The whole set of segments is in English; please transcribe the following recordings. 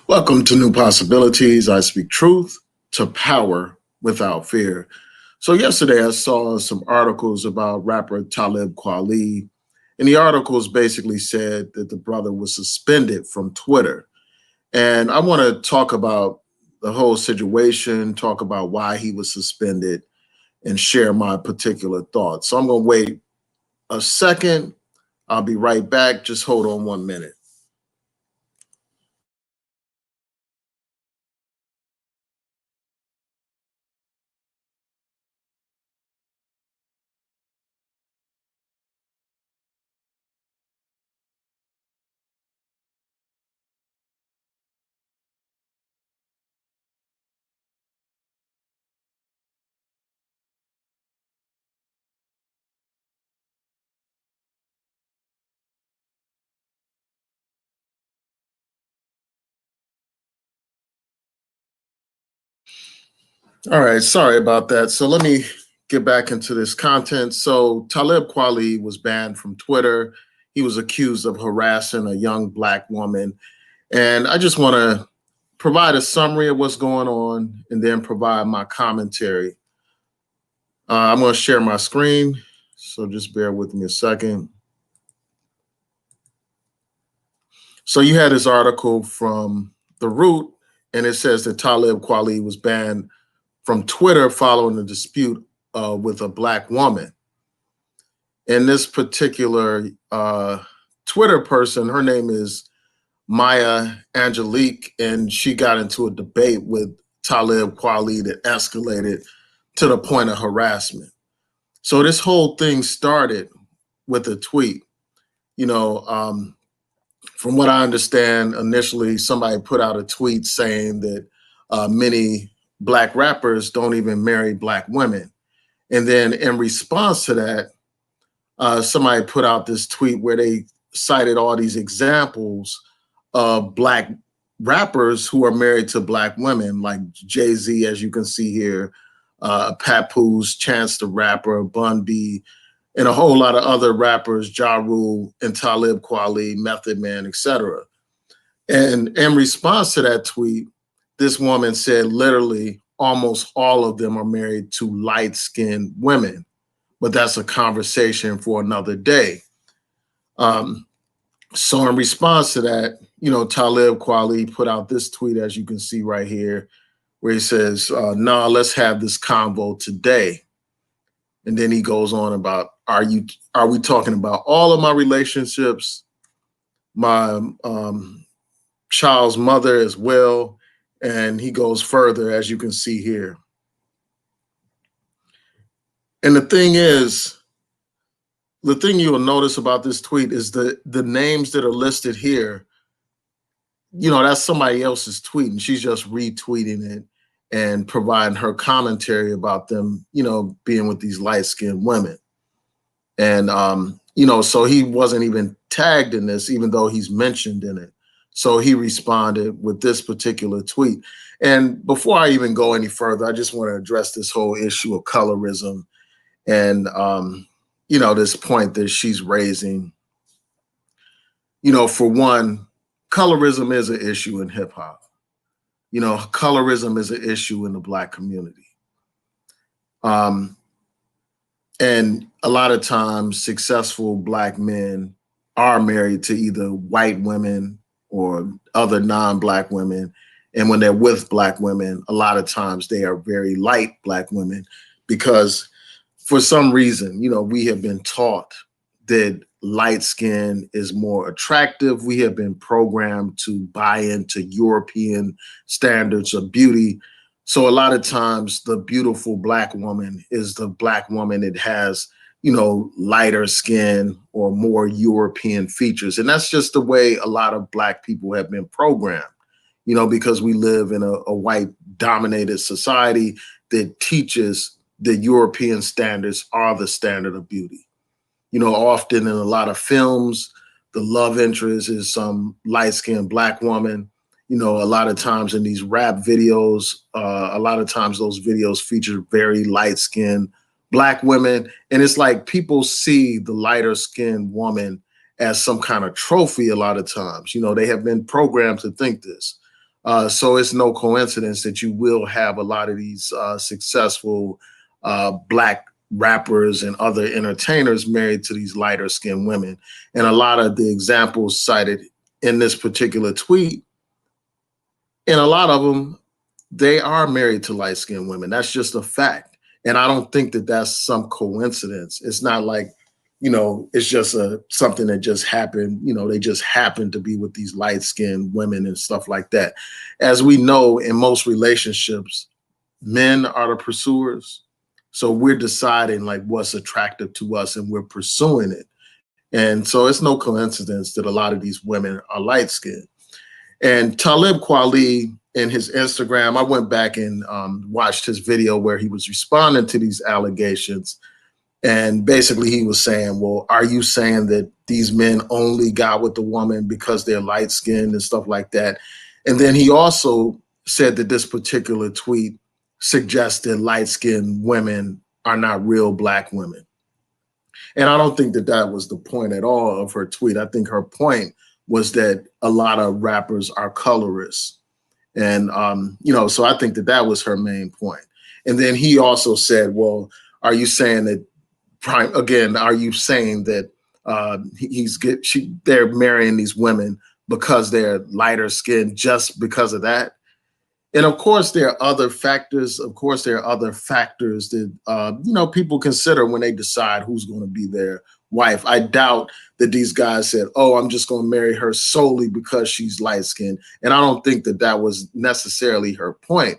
Welcome to New Possibilities. I speak truth to power without fear. So, yesterday I saw some articles about rapper Talib Kweli, and the articles basically said that the brother was suspended from Twitter. And I want to talk about the whole situation, talk about why he was suspended, and share my particular thoughts. So, I'm going to wait a second. I'll be right back. Just hold on 1 minute. All right, sorry about that. So let me get back into this content. So Talib Kweli was banned from Twitter. He was accused of harassing a young black woman. And I just want to provide a summary of what's going on and then provide my commentary. I'm going to share my screen. So just bear with me a second. So you had this article from The Root, and it says that Talib Kweli was banned from Twitter following a dispute with a black woman. And this particular Twitter person, her name is Maya Angelique, and she got into a debate with Talib Kweli that escalated to the point of harassment. So this whole thing started with a tweet. You know, from what I understand, initially somebody put out a tweet saying that many black rappers don't even marry black women. And then in response to that, somebody put out this tweet where they cited all these examples of black rappers who are married to black women, like Jay-Z, as you can see here, Papoose, Chance the Rapper, Bun B, and a whole lot of other rappers, Ja Rule and Talib Kweli, Method Man, etc. And in response to that tweet, this woman said literally almost all of them are married to light-skinned women, but that's a conversation for another day. Um, so in response to that, Talib Kweli put out this tweet, as you can see right here, where he says, "Nah, let's have this convo today." And then he goes on about, are we talking about all of my relationships, my child's mother as well?" And he goes further, as you can see here. And the thing you'll notice about this tweet is the names that are listed here, that's somebody else's tweet, and she's just retweeting it and providing her commentary about them, being with these light-skinned women. And so he wasn't even tagged in this, even though he's mentioned in it. So he responded with this particular tweet. And before I even go any further, I just want to address this whole issue of colorism and this point that she's raising. For one, colorism is an issue in hip hop. Colorism is an issue in the black community. And a lot of times successful black men are married to either white women or other non-black women. And when they're with black women, a lot of times they are very light black women because for some reason, we have been taught that light skin is more attractive. We have been programmed to buy into European standards of beauty. So a lot of times the beautiful black woman is the black woman that has, lighter skin or more European features. And that's just the way a lot of black people have been programmed, because we live in a white dominated society that teaches that European standards are the standard of beauty. Often in a lot of films, the love interest is some light-skinned black woman. A lot of times in these rap videos, a lot of times those videos feature very light-skinned black women. And it's like people see the lighter skinned woman as some kind of trophy a lot of times. You know, they have been programmed to think this. So it's no coincidence that you will have a lot of these successful Black rappers and other entertainers married to these lighter skinned women. And a lot of the examples cited in this particular tweet, and a lot of them, they are married to light skinned women. That's just a fact. And I don't think that that's some coincidence. It's not like, you know, it's just something that just happened. You know, they just happen to be with these light skinned women and stuff like that. As we know, in most relationships, men are the pursuers. So we're deciding like what's attractive to us and we're pursuing it. And so it's no coincidence that a lot of these women are light skinned. And Talib Kweli in his Instagram, I went back and watched his video where he was responding to these allegations. And basically he was saying, well, are you saying that these men only got with the woman because they're light skinned and stuff like that? And then he also said that this particular tweet suggested light skinned women are not real Black women. And I don't think that that was the point at all of her tweet. I think her point was that a lot of rappers are colorists. And, you know, so I think that that was her main point. And then he also said, well, are you saying that, again, are you saying that they're marrying these women because they're lighter skinned just because of that? And of course, there are other factors. Of course, there are other factors that, you know, people consider when they decide who's going to be their wife. I doubt that these guys said, oh, I'm just going to marry her solely because she's light skinned. And I don't think that that was necessarily her point.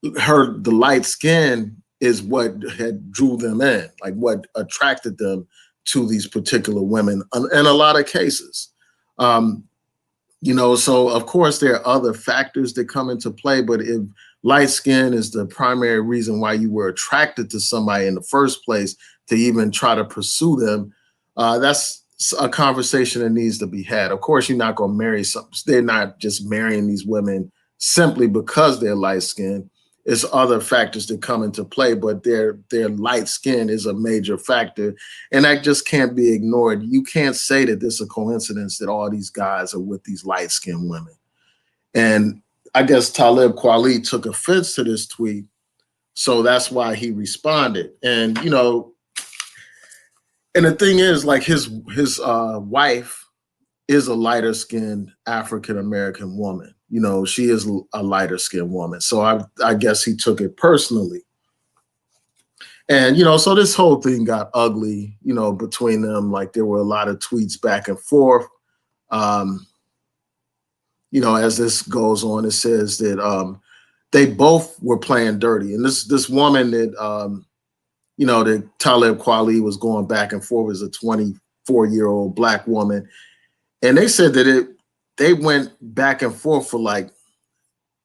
The light skin is what had drew them in, like what attracted them to these particular women in a lot of cases. You know, so of course there are other factors that come into play, but if light skin is the primary reason why you were attracted to somebody in the first place to even try to pursue them, that's a conversation that needs to be had. Of course, you're not going to marry some. They're not just marrying these women simply because they're light skinned. It's other factors that come into play, but their light skin is a major factor, and that just can't be ignored. You can't say that this is a coincidence that all these guys are with these light skinned women. And I guess Talib Kweli took offense to this tweet, so that's why he responded. And you know, and the thing is, like his wife is a lighter skinned African American woman. You know, she is a lighter skinned woman. So I guess he took it personally. And, you know, so this whole thing got ugly, you know, between them. Like there were a lot of tweets back and forth. You know, as this goes on, it says that they both were playing dirty. And this woman that, you know, that Talib Kweli was going back and forth was a 24-year-old Black woman. And they said that they went back and forth for like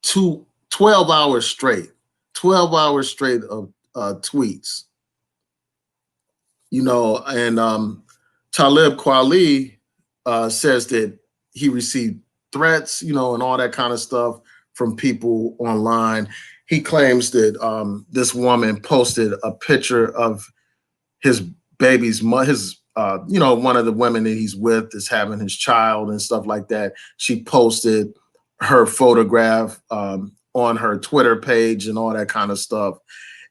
12 hours straight, 12 hours straight of tweets, you know, and Talib Kweli says that he received threats, you know, and all that kind of stuff from people online. He claims that this woman posted a picture of his baby's you know, one of the women that he's with is having his child and stuff like that. She posted her photograph on her Twitter page and all that kind of stuff,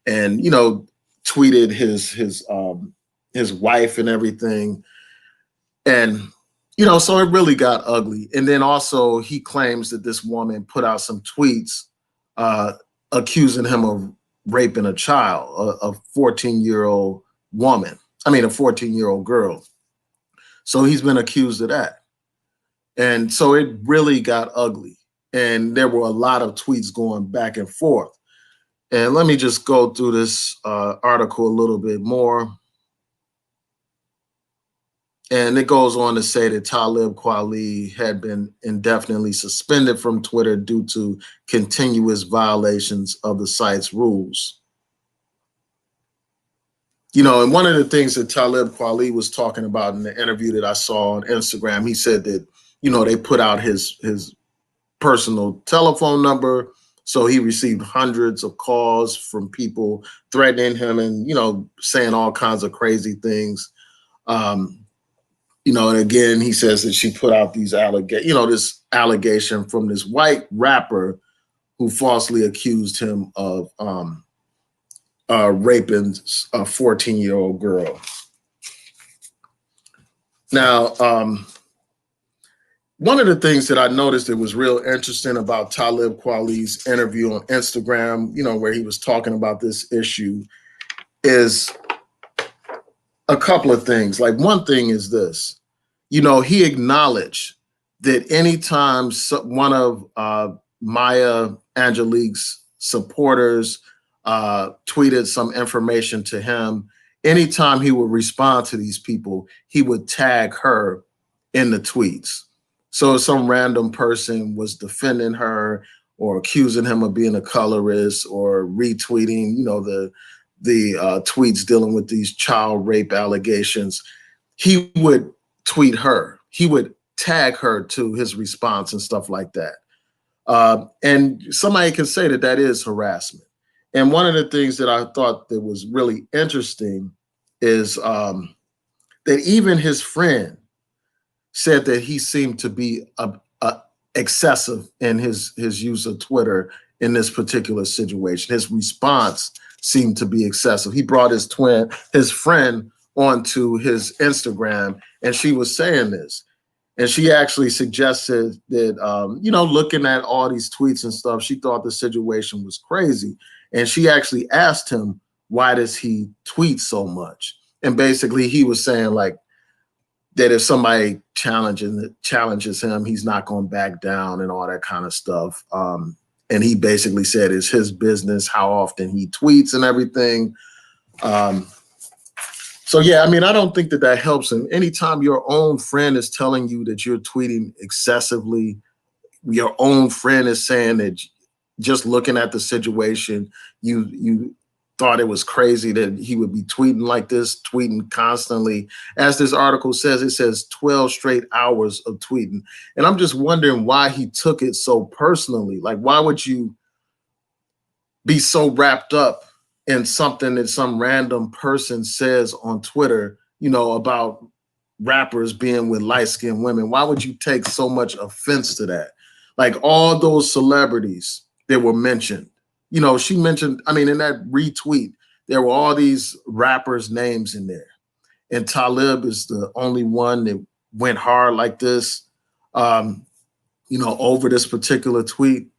and you know, tweeted his wife and everything, and you know, so it really got ugly. And then also he claims that this woman put out some tweets accusing him of raping a child, a 14-year-old woman. I mean, a 14-year-old girl. So he's been accused of that. And so it really got ugly. And there were a lot of tweets going back and forth. And let me just go through this article a little bit more. And it goes on to say that Talib Kweli had been indefinitely suspended from Twitter due to continuous violations of the site's rules. You know, and one of the things that Talib Kweli was talking about in the interview that I saw on Instagram, he said that, you know, they put out his personal telephone number. So he received hundreds of calls from people threatening him and, you know, saying all kinds of crazy things. And again, he says that she put out these this allegation from this white rapper who falsely accused him of raping a 14-year-old girl. Now, one of the things that I noticed that was real interesting about Talib Kweli's interview on Instagram, where he was talking about this issue, is a couple of things. Like, one thing is this, he acknowledged that anytime one of Maya Angelik's supporters tweeted some information to him, anytime he would respond to these people, he would tag her in the tweets. So if some random person was defending her or accusing him of being a colorist or retweeting, the tweets dealing with these child rape allegations, he would tweet her. He would tag her to his response and stuff like that. And somebody can say that that is harassment. And one of the things that I thought that was really interesting is that even his friend said that he seemed to be excessive in his use of Twitter in this particular situation. His response seemed to be excessive. He brought his friend onto his Instagram, and she was saying this. And she actually suggested that, looking at all these tweets and stuff, she thought the situation was crazy. And she actually asked him, why does he tweet so much? And basically he was saying like that if somebody challenges him, he's not going to back down and all that kind of stuff. And he basically said it's his business how often he tweets and everything. So, yeah, I don't think that helps him. Anytime your own friend is telling you that you're tweeting excessively, your own friend is saying that just looking at the situation, you thought it was crazy that he would be tweeting like this, tweeting constantly. As this article says, it says 12 straight hours of tweeting. And I'm just wondering why he took it so personally. Like, why would you be so wrapped up in something that some random person says on Twitter, about rappers being with light-skinned women? Why would you take so much offense to that? Like, all those celebrities that were mentioned, she mentioned, in that retweet, there were all these rappers' names in there. And Talib is the only one that went hard like this, over this particular tweet.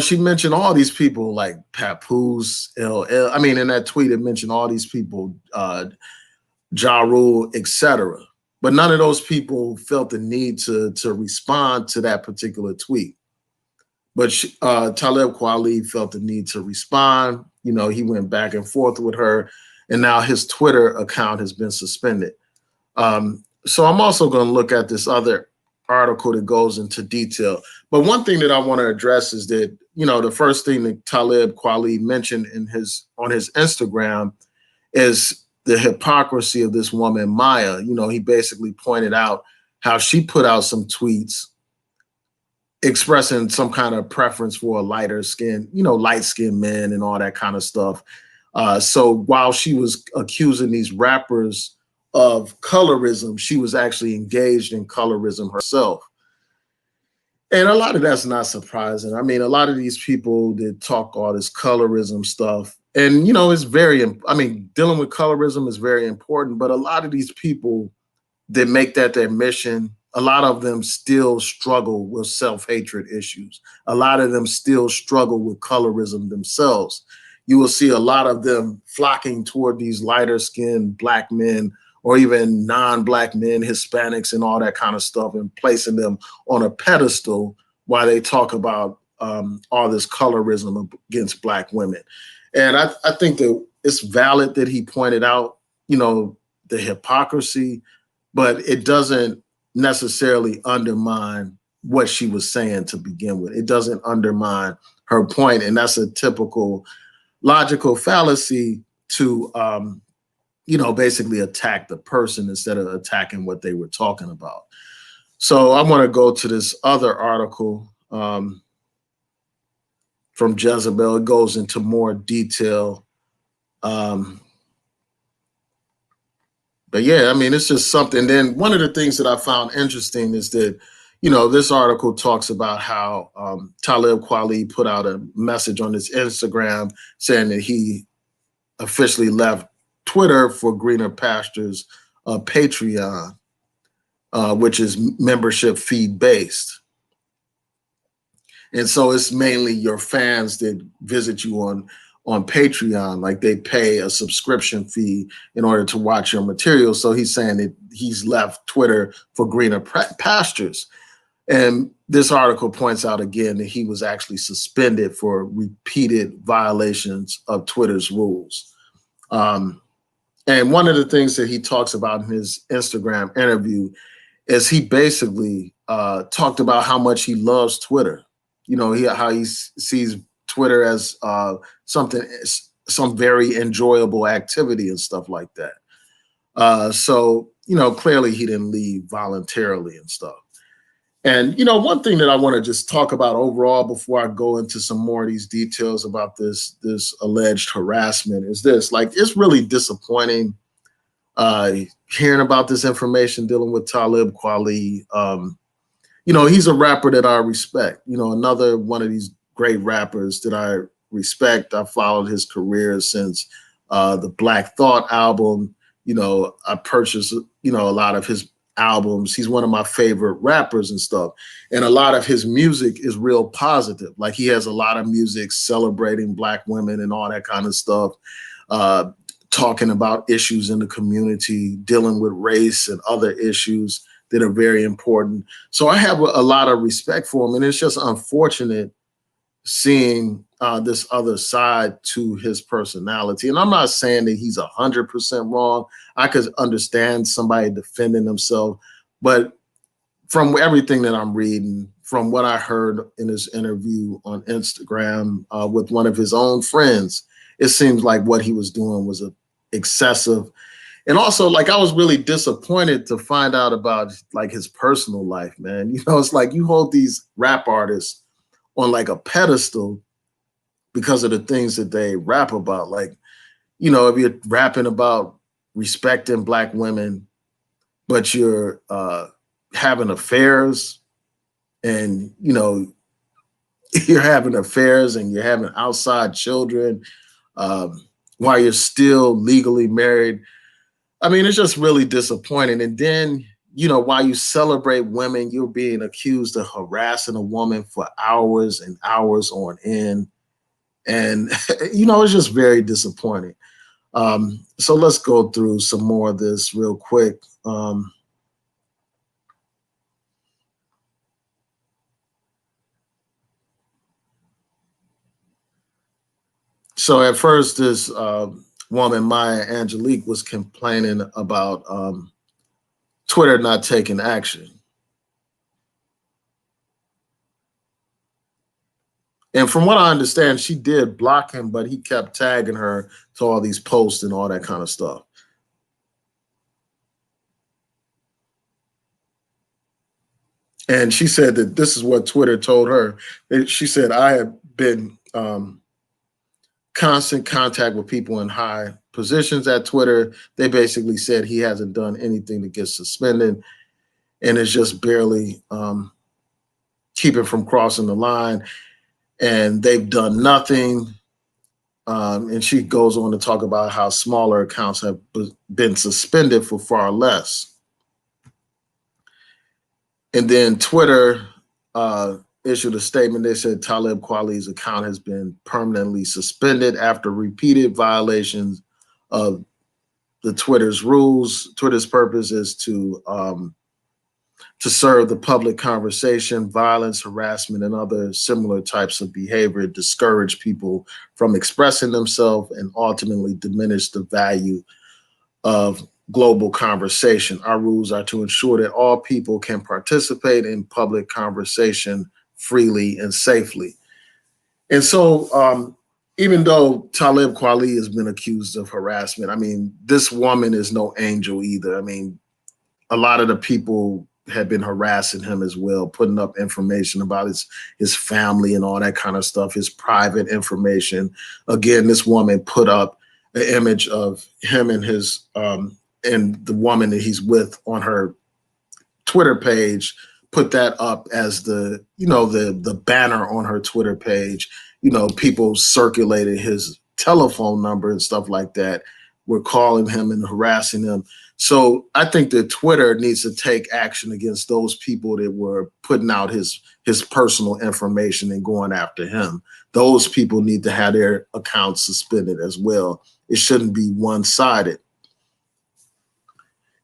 She mentioned all these people like Papoose, LL. In that tweet, it mentioned all these people, Ja Rule, etc. But none of those people felt the need to respond to that particular tweet. But Talib Kweli felt the need to respond. He went back and forth with her, and now his Twitter account has been suspended. So I'm also going to look at this other article that goes into detail. But one thing that I want to address is that, the first thing that Talib Kweli mentioned on his Instagram is the hypocrisy of this woman, Maya. He basically pointed out how she put out some tweets expressing some kind of preference for a lighter skin, light-skinned men and all that kind of stuff. So while she was accusing these rappers of colorism, she was actually engaged in colorism herself. And a lot of that's not surprising. A lot of these people that talk all this colorism stuff, and, it's dealing with colorism is very important, but a lot of these people that make that their mission, a lot of them still struggle with self-hatred issues. A lot of them still struggle with colorism themselves. You will see a lot of them flocking toward these lighter skinned Black men or even non-Black men, Hispanics and all that kind of stuff, and placing them on a pedestal while they talk about all this colorism against Black women. And I think that it's valid that he pointed out, the hypocrisy, but it doesn't necessarily undermine what she was saying to begin with. It doesn't undermine her point, and that's a typical logical fallacy to, basically attack the person instead of attacking what they were talking about. So I want to go to this other article from Jezebel. It goes into more detail. But yeah, I mean, it's just something. Then one of the things that I found interesting is that, this article talks about how Talib Kweli put out a message on his Instagram saying that he officially left Twitter for greener pastures, Patreon, which is membership fee based. And so it's mainly your fans that visit you on Patreon, like they pay a subscription fee in order to watch your material. So he's saying that he's left Twitter for greener pastures. And this article points out again that he was actually suspended for repeated violations of Twitter's rules. And one of the things that he talks about in his Instagram interview is he basically talked about how much he loves Twitter. How he sees Twitter as some very enjoyable activity and stuff like that. So clearly he didn't leave voluntarily and stuff. And one thing that I want to just talk about overall before I go into some more of these details about this alleged harassment is this: like, it's really disappointing hearing about this information dealing with Talib Kweli. He's a rapper that I respect. Another one of these great rappers that I respect. I followed his career since the Black Thought album. I purchased, a lot of his albums. He's one of my favorite rappers and stuff. And a lot of his music is real positive. Like, he has a lot of music celebrating Black women and all that kind of stuff, talking about issues in the community, dealing with race and other issues that are very important. So I have a lot of respect for him. And it's just unfortunate seeing this other side to his personality. And I'm not saying that he's 100% wrong. I could understand somebody defending himself, but from everything that I'm reading, from what I heard in his interview on Instagram with one of his own friends, it seems like what he was doing was excessive. And also, like, I was really disappointed to find out about, like, his personal life, man. It's like you hold these rap artists on like a pedestal because of the things that they rap about. Like, if you're rapping about respecting Black women, but you're having affairs and, you're having affairs and you're having outside children while you're still legally married. I mean, it's just really disappointing. And then, while you celebrate women, you're being accused of harassing a woman for hours and hours on end. And, it's just very disappointing. So let's go through some more of this real quick. So at first, this woman, Maya Angelique, was complaining about Twitter not taking action. And from what I understand, she did block him, but he kept tagging her to all these posts and all that kind of stuff. And she said that this is what Twitter told her. She said, I have been constant contact with people in high positions at Twitter. They basically said he hasn't done anything to get suspended and is just barely keeping from crossing the line. And they've done nothing. And she goes on to talk about how smaller accounts have been suspended for far less. And then Twitter issued a statement. They said Talib Kweli's account has been permanently suspended after repeated violations of the Twitter's rules. Twitter's purpose is to serve the public conversation. Violence, harassment, and other similar types of behavior discourage people from expressing themselves and ultimately diminish the value of global conversation. Our rules are to ensure that all people can participate in public conversation freely and safely. And so even though Talib Kweli has been accused of harassment, I mean, this woman is no angel either. I mean, a lot of the people had been harassing him as well, putting up information about his family and all that kind of stuff, his private information. Again, this woman put up an image of him and his and the woman that he's with on her Twitter page put that up as the banner on her Twitter page. People circulated his telephone number and stuff like that. Were calling him and harassing him. So I think that Twitter needs to take action against those people that were putting out his personal information and going after him. Those people need to have their accounts suspended as well. It shouldn't be one-sided.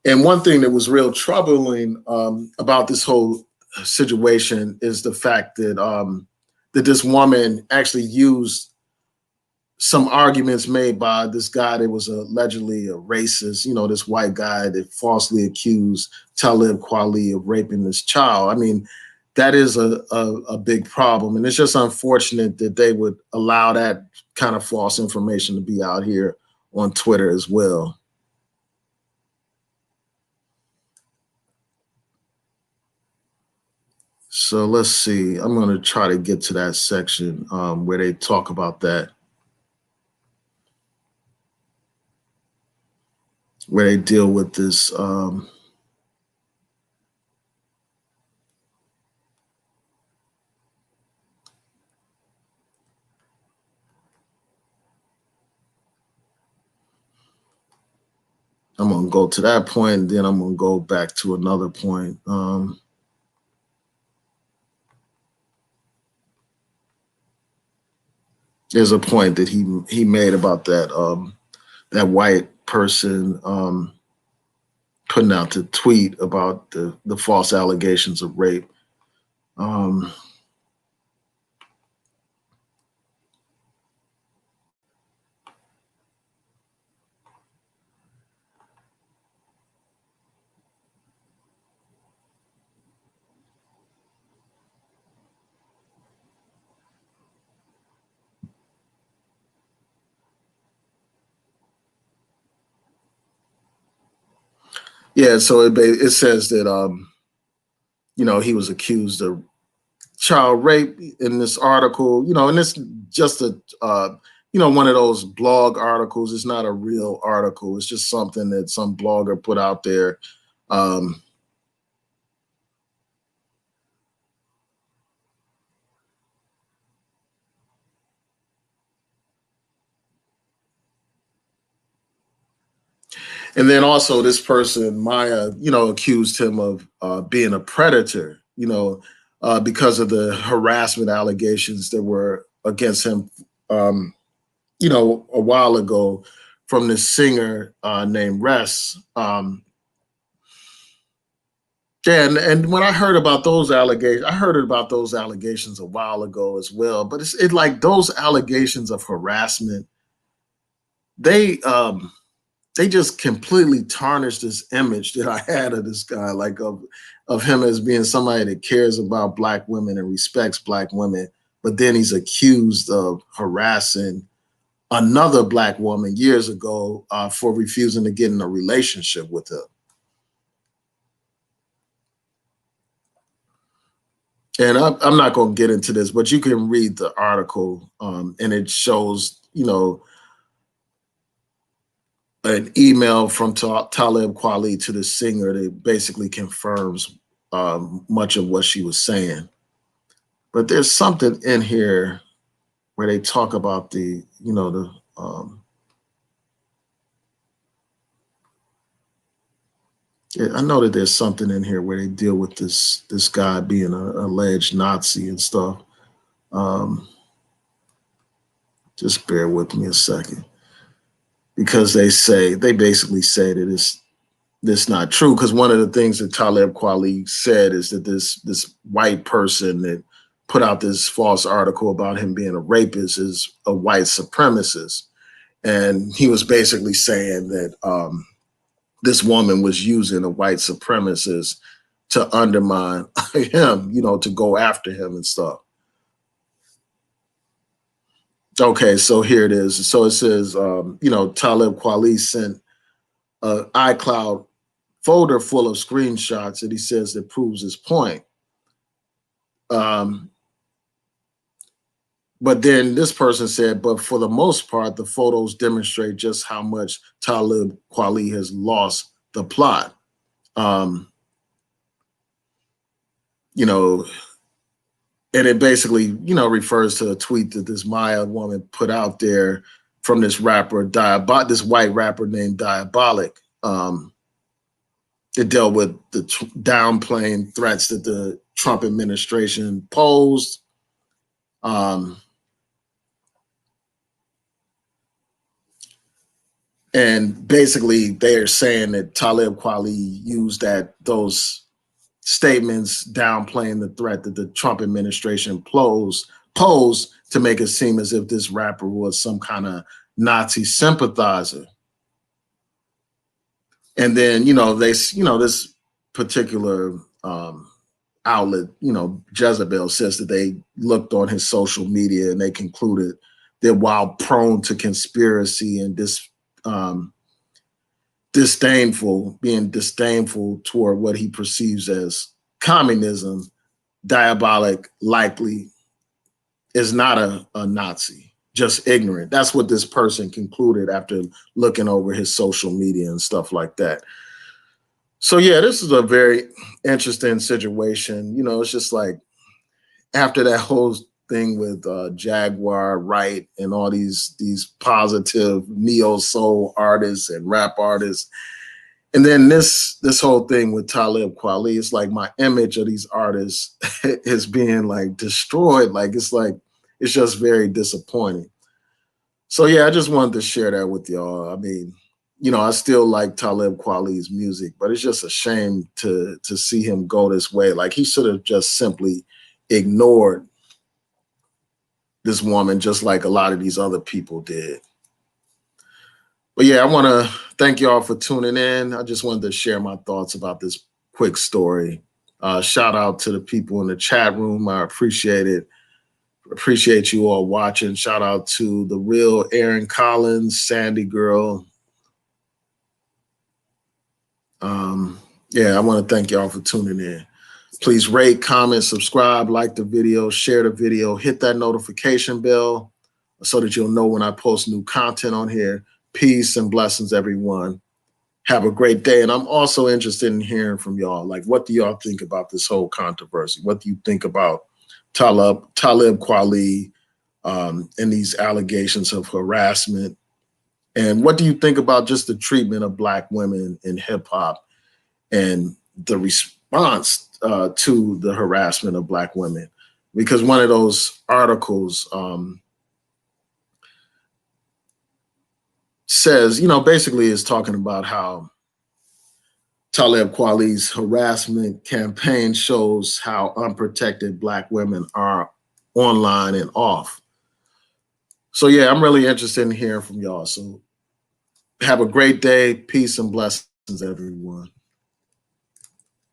And one thing that was real troubling about this whole situation is the fact that this woman actually used some arguments made by this guy that was allegedly a racist, this white guy that falsely accused Talib Kweli of raping this child. I mean, that is a big problem. And it's just unfortunate that they would allow that kind of false information to be out here on Twitter as well. So let's see. I'm going to try to get to that section where they talk about that, where they deal with this. I'm going to go to that point, and then I'm going to go back to another point. There's a point that he made about that white person putting out the tweet about the false allegations of rape. Yeah, so it says that he was accused of child rape in this article, and it's just a one of those blog articles. It's not a real article. It's just something that some blogger put out there. And then also this person, Maya, accused him of being a predator, because of the harassment allegations that were against him, a while ago from this singer named Ress. Yeah, and when I heard about those allegations, I heard about those allegations a while ago as well. But it's like those allegations of harassment, they just completely tarnished this image that I had of this guy, like of him as being somebody that cares about Black women and respects Black women. But then he's accused of harassing another Black woman years ago for refusing to get in a relationship with her. And I'm not going to get into this, but you can read the article, and it shows, an email from Talib Kweli to the singer that basically confirms much of what she was saying. But there's something in here where they talk about I know that there's something in here where they deal with this guy being an alleged Nazi and stuff. Just bear with me a second, because they basically say that it's not true. Because one of the things that Talib Kweli said is that this white person that put out this false article about him being a rapist is a white supremacist, and he was basically saying that this woman was using a white supremacist to undermine him, to go after him and stuff. Okay, so here it is. So it says, Talib Kweli sent an iCloud folder full of screenshots that he says that proves his point. But then this person said, but for the most part, the photos demonstrate just how much Talib Kweli has lost the plot. Um, you know, and it basically, refers to a tweet that this Maya woman put out there from this rapper, this white rapper named Diabolic. It dealt with the downplaying threats that the Trump administration posed. And basically, they're saying that Talib Kweli used those statements downplaying the threat that the Trump administration posed to make it seem as if this rapper was some kind of Nazi sympathizer. And then, this particular outlet, Jezebel, says that they looked on his social media and they concluded that while prone to conspiracy and being disdainful toward what he perceives as communism, Diabolic likely is not a Nazi, just ignorant. That's what this person concluded after looking over his social media and stuff like that. So yeah, this is a very interesting situation. It's just like after that whole thing with Jaguar Wright and all these positive neo soul artists and rap artists, and then this whole thing with Talib Kweli, it's like my image of these artists is being like destroyed. It's just very disappointing. So yeah, I just wanted to share that with y'all. I mean, I still like Talib Kweli's music, but it's just a shame to see him go this way. Like he should have just simply ignored this woman, just like a lot of these other people did. But yeah, I want to thank y'all for tuning in. I just wanted to share my thoughts about this quick story. Shout out to the people in the chat room. I appreciate it. Appreciate you all watching. Shout out to the real Aaron Collins, Sandy Girl. Yeah, I want to thank y'all for tuning in. Please rate, comment, subscribe, like the video, share the video, hit that notification bell so that you'll know when I post new content on here. Peace and blessings, everyone. Have a great day. And I'm also interested in hearing from y'all. Like, what do y'all think about this whole controversy? What do you think about Talib Kweli and these allegations of harassment? And what do you think about just the treatment of Black women in hip hop and the response to the harassment of Black women? Because one of those articles says, basically is talking about how Talib Kweli's harassment campaign shows how unprotected Black women are online and off. So yeah, I'm really interested in hearing from y'all. So have a great day. Peace and blessings, everyone.